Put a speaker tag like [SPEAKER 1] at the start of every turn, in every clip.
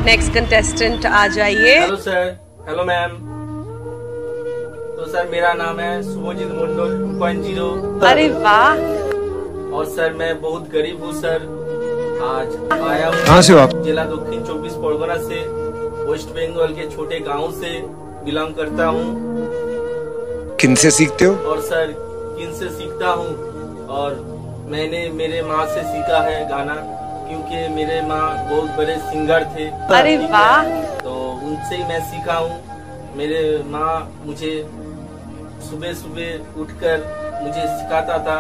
[SPEAKER 1] Next contestant आ जाइए।
[SPEAKER 2] Hello sir. Hello ma'am. तो sir मेरा नाम है शुभजीत मंडल 2.0।
[SPEAKER 1] अरे वाह।
[SPEAKER 2] और सर मैं बहुत गरीब हूँ सर। आज आया हूँ।
[SPEAKER 3] कहाँ से हो आप?
[SPEAKER 2] जिला दक्षिण 24 परगना से, वेस्ट बंगाल के छोटे गांव से बिलोंग करता हूँ।
[SPEAKER 3] किन से सीखते हो?
[SPEAKER 2] और सर किन से सीखता हूँ, और मैंने मेरे माँ से सीखा है गाना, क्योंकि मेरे माँ बहुत बड़े सिंगर थे।
[SPEAKER 1] अरे वाह।
[SPEAKER 2] तो उनसे ही मैं सीखा हूँ। मेरे माँ मुझे सुबह सुबह उठकर मुझे सिखाता था,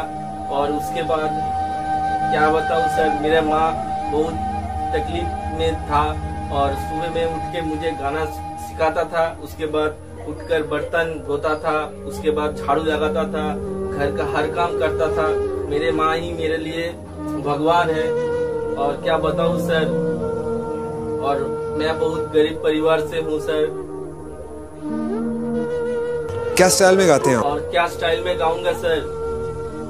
[SPEAKER 2] और उसके बाद क्या बताऊँ सर, मेरा माँ बहुत तकलीफ में था और सुबह में उठ के मुझे गाना सिखाता था। उसके बाद उठकर बर्तन धोता था, उसके बाद झाड़ू लगाता था, घर का हर काम करता था। मेरे माँ ही मेरे लिए भगवान है, और क्या बताऊँ सर। और मैं बहुत गरीब परिवार से हूँ सर।
[SPEAKER 3] क्या स्टाइल में गाते हैं आप?
[SPEAKER 2] और क्या स्टाइल में गाऊंगा सर।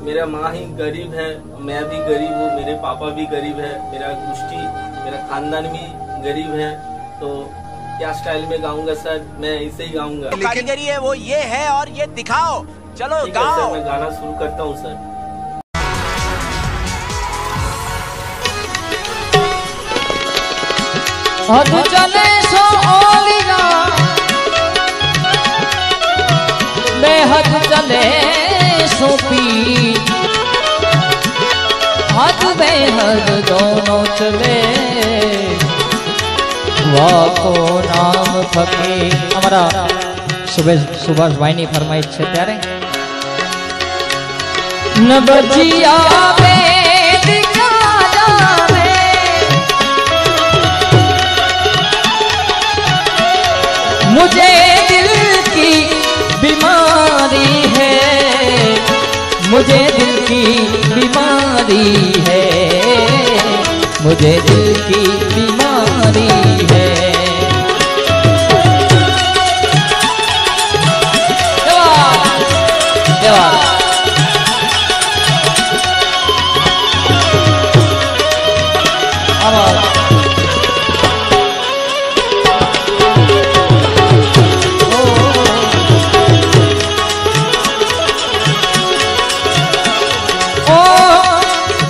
[SPEAKER 2] मेरा माँ ही गरीब है, मैं भी गरीब हूँ, मेरे पापा भी गरीब है, मेरा गोष्ठी मेरा खानदान भी गरीब है। तो क्या स्टाइल में गाऊंगा सर, मैं ऐसे ही गाऊंगा।
[SPEAKER 4] कारीगरी है वो ये है, और ये दिखाओ। चलो गाओ।
[SPEAKER 2] सर मैं गाना शुरू करता हूँ सर।
[SPEAKER 5] चले सो ओलिया बेहद चले सो पी, हद बेहद दोनों चले वाको नाम फकीर। हमारा सुभाष भाई ની ફરમાઈશ છે ત્યારે न बजिया मुझे दिल की बीमारी है, मुझे दिल की बीमारी है, मुझे दिल की बीमारी है।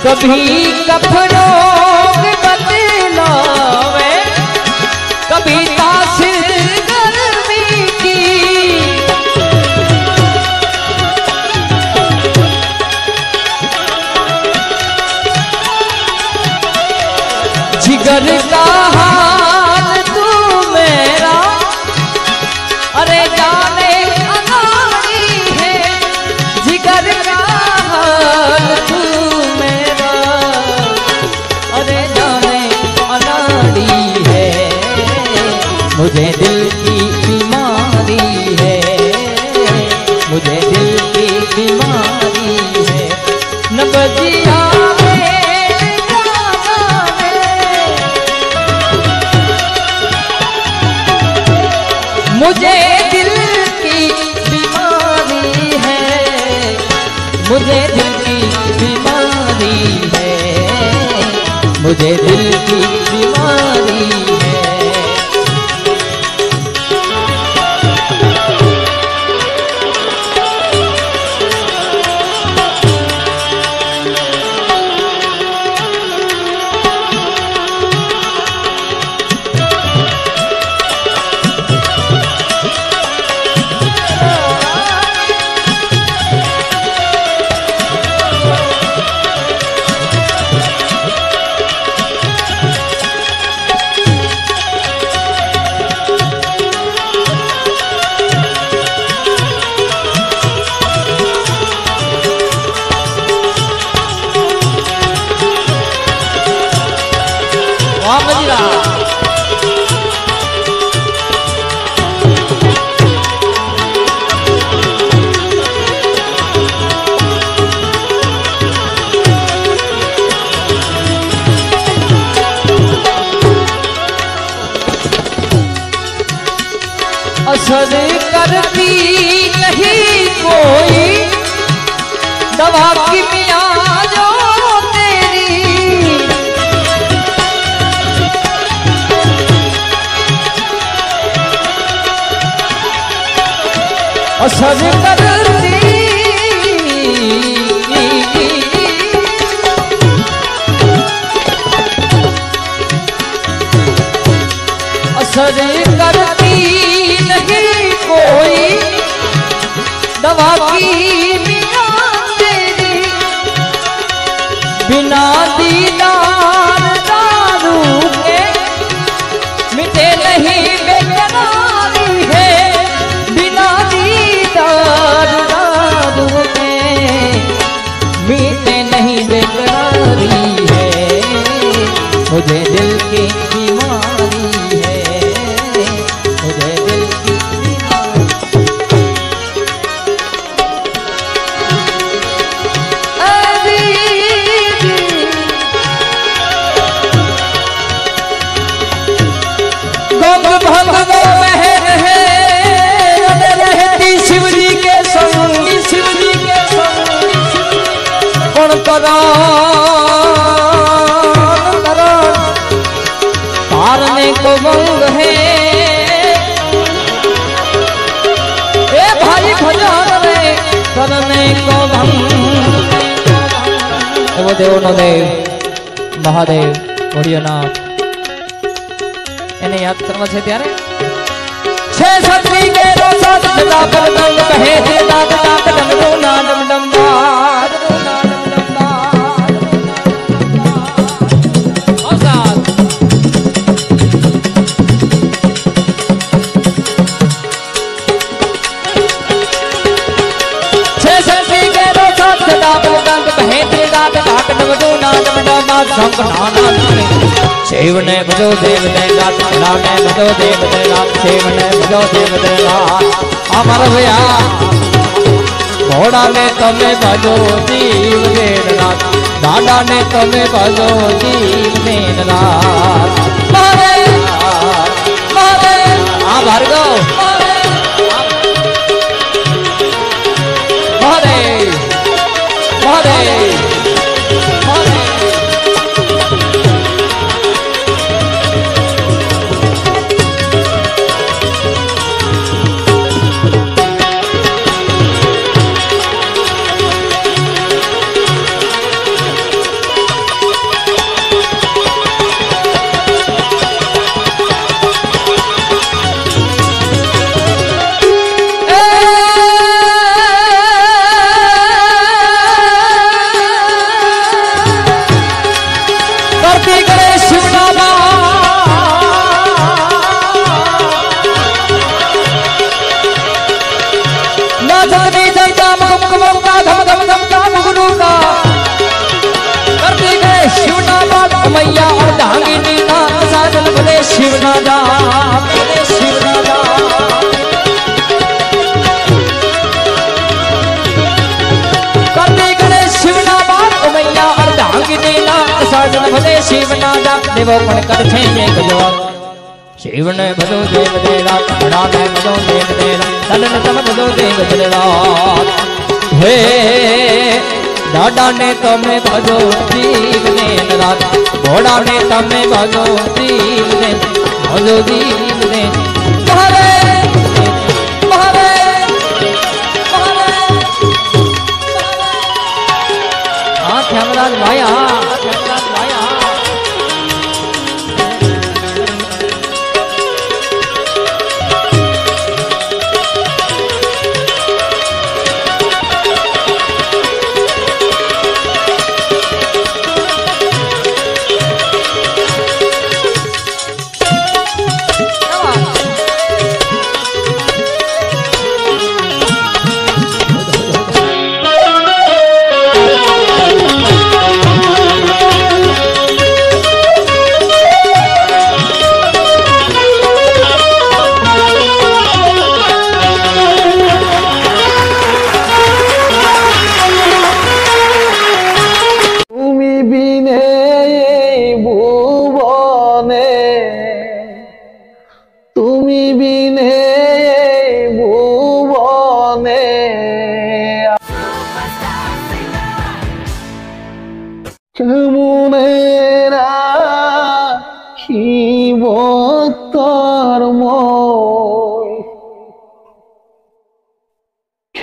[SPEAKER 5] कभी कफनों के बदलावे, कभी तासीर गर्मी की, जिगर का हाल तू मेरा, अरे जाने अनाड़ी है, जिगर का हाल तू मुझे दिल की बीमारी है, मुझे दिल की बीमारी है। न बजिया मुझे दिल की बीमारी है, मुझे दिल की बीमारी है, मुझे दिल की बीमारी है। असर करती नहीं कोई दवा की मिया जो तेरी, असर करती असर करती नहीं कोई दवा की बिना दीदार दारू के मिटे नहीं बेकरारी है, बिना दीदार दारू के मिटे नहीं बेकरारी है, मुझे दिल की बीमारी है, मुझे दिल की तारने को मंग है ए भाई भजन रे करने को भंग वो देव नो देव महादेव भोलियोनाथ એને યાદ કરવા છે ત્યારે छे छतरी के रोसा सदा पर दंग कहे हे दाद दाद डम डम डम डम दाद शिव ने भजो देव ने रात राम ने भजो देव ने रात शिव ने भजो देव ने रात अमर भैया घोड़ा ने तमे भजो जीव ने रात दादा ने तमे भजो जीव ने रात भार्गव महादेव महादेव मैया और धांगिनी ना साजन भले शिव नादा शिव नादा करते गणे शिव नादा मैया और धांगिनी ना साजन भले शिव नादा देवो पण कर छे एक जोर शिव ने भजो देव देवा बड़ा ने भजो देव देवा तन तम भजो देव देवा हे दादा ने तमे भजो जीव ने रात घोड़ा ने तमे भजो जीव ने भजो जीव ने महारे महारे हाँ श्यामराज भाई हाँ श्यामराज भाई हाँ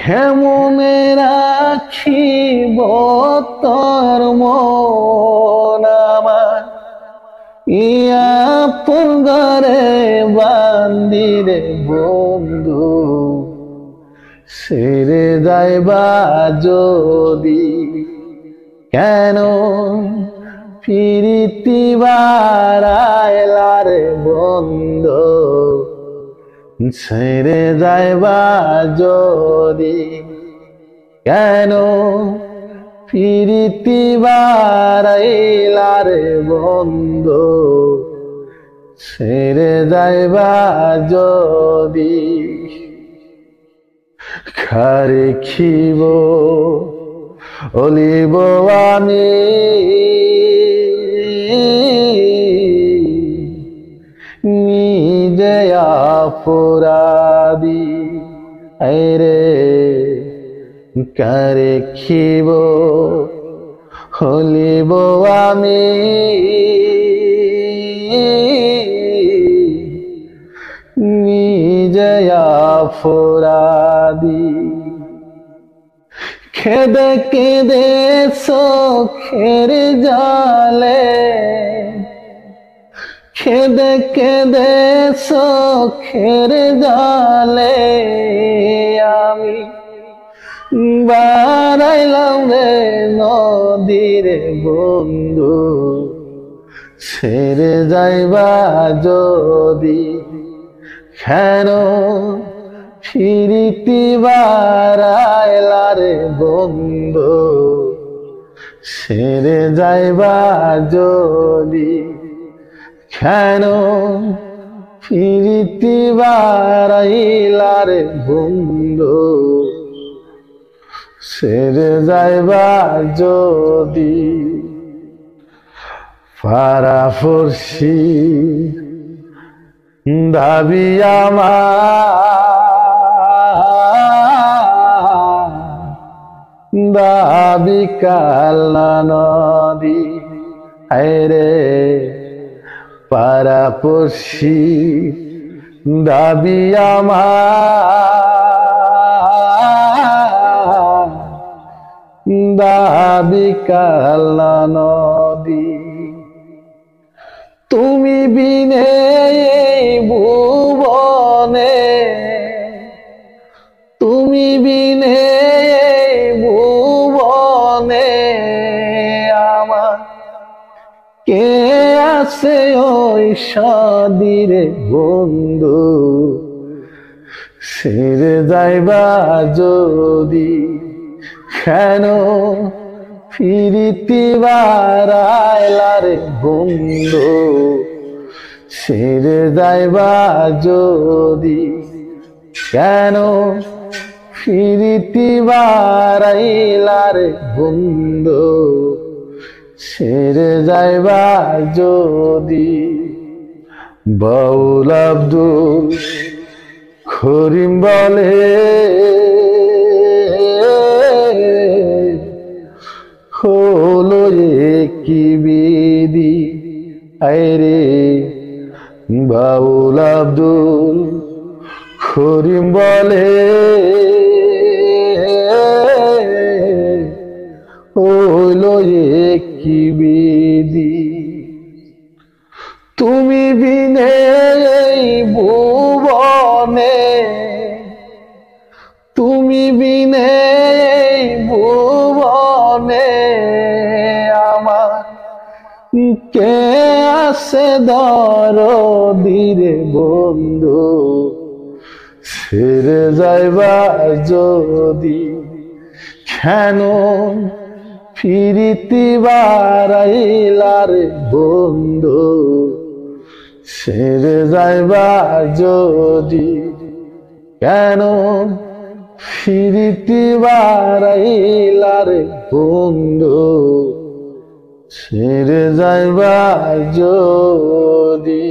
[SPEAKER 6] কেমনে রাখিব তোর মন আমার ইয়া পুঙ্গরে বান্দিরে বন্ধু ছেড়ে যাইবা যদি কেন প্রীতি বাড়াইলারে বন্ধু ছেড়ে যাইবা যদি কেন প্রীতি বাড়াইলারে বন্ধু ছেড়ে যাইবা যদি খারে খিব অলিব আমি নিজে অপরাধী রে কারে খিব হলিব আমি নিজে অপরাধী খেদে কেঁদে চোখের জলে খেদে কেঁদে চোখের জলে আমি বাড়াইলাম রে নদীর বন্ধু ছেড়ে যাইবা যদি কেন প্রীতি বাড়াইলারে বন্ধু ছেড়ে যাইবা যদি কেন প্রীতি বাড়াইলারে বন্ধু ছেড়ে যাইবা যদি পাড়াপড়শি দাবি আমার দাবি কালা নদী রে পাড়াপড়শি দাবি আমার দাবি কালা নদী তুমি বিনে ভুবনে তুমি বিনে ভুবনে আমার কে আছে ওই সাদিরে বন্ধু ছেড়ে যাইবা যদি কেন প্রীতি বাড়াইলারে বন্ধু ছেড়ে যাইবা যদি কেন প্রীতি বাড়াইলারে বন্ধু ছেড়ে যাইবা যদি বাউল আব্দুল করিম বলে হলো কি বিধি আইরে বাউল আব্দুল করিম বলে হলো কি বিধি তুমি বিনে ভুবনে তুমি বিনে ভুবনে আমার কে আছে দরদিরে বন্ধু ছেড়ে যাইবা যদি কেন প্রীতি বাড়াইলারে বন্ধু ছেড়ে যাইবা যদি কেন প্রীতি বাড়াইলারে বন্ধু ছেড়ে যাইবা যদি